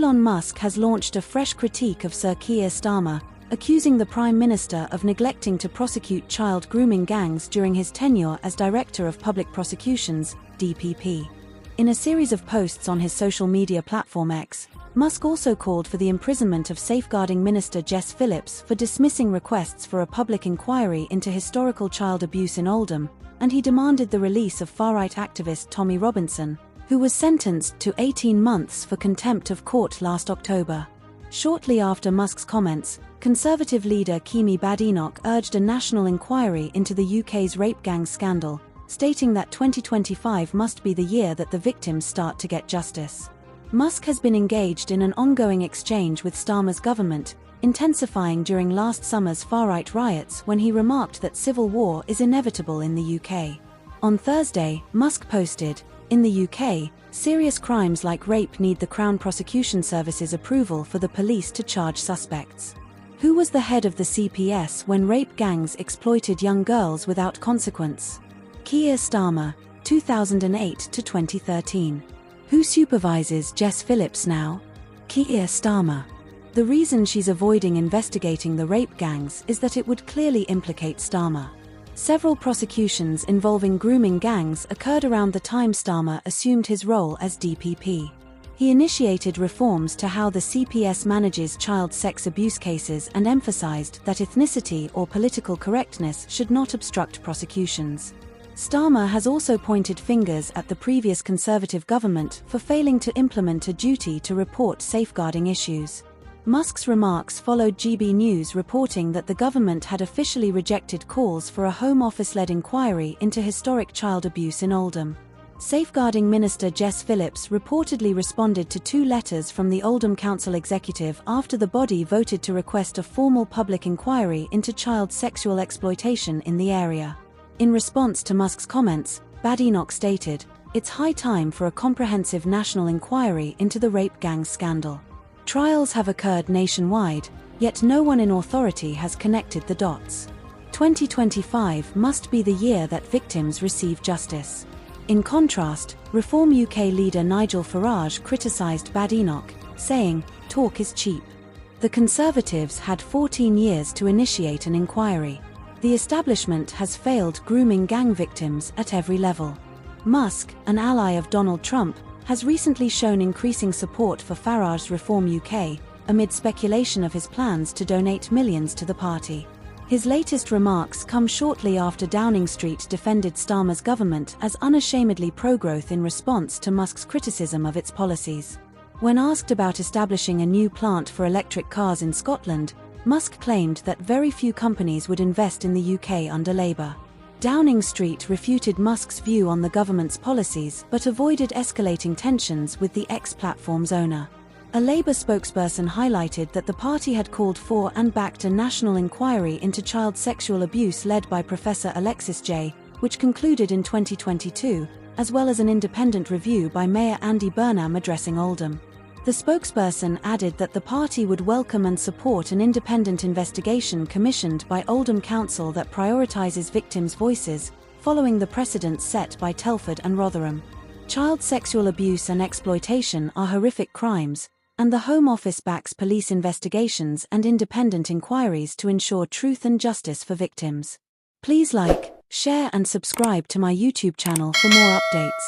Elon Musk has launched a fresh critique of Sir Keir Starmer, accusing the Prime Minister of neglecting to prosecute child grooming gangs during his tenure as Director of Public Prosecutions, DPP. In a series of posts on his social media platform X, Musk also called for the imprisonment of Safeguarding Minister Jess Phillips for dismissing requests for a public inquiry into historical child abuse in Oldham, and he demanded the release of far-right activist Tommy Robinson, who was sentenced to 18 months for contempt of court last October. Shortly after Musk's comments, Conservative leader Kemi Badenoch urged a national inquiry into the UK's rape gang scandal, stating that 2025 must be the year that the victims start to get justice. Musk has been engaged in an ongoing exchange with Starmer's government, intensifying during last summer's far-right riots when he remarked that civil war is inevitable in the UK. On Thursday, Musk posted, "In the UK, serious crimes like rape need the Crown Prosecution Service's approval for the police to charge suspects. Who was the head of the CPS when rape gangs exploited young girls without consequence? Keir Starmer, 2008 to 2013. Who supervises Jess Phillips now? Keir Starmer. The reason she's avoiding investigating the rape gangs is that it would clearly implicate Starmer. Several prosecutions involving grooming gangs occurred around the time Starmer assumed his role as DPP. He initiated reforms to how the CPS manages child sex abuse cases and emphasized that ethnicity or political correctness should not obstruct prosecutions. Starmer has also pointed fingers at the previous Conservative government for failing to implement a duty to report safeguarding issues. Musk's remarks followed GB News reporting that the government had officially rejected calls for a Home Office-led inquiry into historic child abuse in Oldham. Safeguarding Minister Jess Phillips reportedly responded to 2 letters from the Oldham Council Executive after the body voted to request a formal public inquiry into child sexual exploitation in the area. In response to Musk's comments, Badenoch stated, "It's high time for a comprehensive national inquiry into the rape gang scandal. Trials have occurred nationwide, yet no one in authority has connected the dots. 2025 must be the year that victims receive justice." In contrast, Reform UK leader Nigel Farage criticised Badenoch, saying, "Talk is cheap." The Conservatives had 14 years to initiate an inquiry. The establishment has failed grooming gang victims at every level. Musk, an ally of Donald Trump, has recently shown increasing support for Farage's Reform UK, amid speculation of his plans to donate millions to the party. His latest remarks come shortly after Downing Street defended Starmer's government as unashamedly pro-growth in response to Musk's criticism of its policies. When asked about establishing a new plant for electric cars in Scotland, Musk claimed that very few companies would invest in the UK under Labour. Downing Street refuted Musk's view on the government's policies but avoided escalating tensions with the X platform's owner. A Labour spokesperson highlighted that the party had called for and backed a national inquiry into child sexual abuse led by Professor Alexis J., which concluded in 2022, as well as an independent review by Mayor Andy Burnham addressing Oldham. The spokesperson added that the party would welcome and support an independent investigation commissioned by Oldham Council that prioritises victims' voices, following the precedents set by Telford and Rotherham. Child sexual abuse and exploitation are horrific crimes, and the Home Office backs police investigations and independent inquiries to ensure truth and justice for victims. Please like, share and subscribe to my YouTube channel for more updates.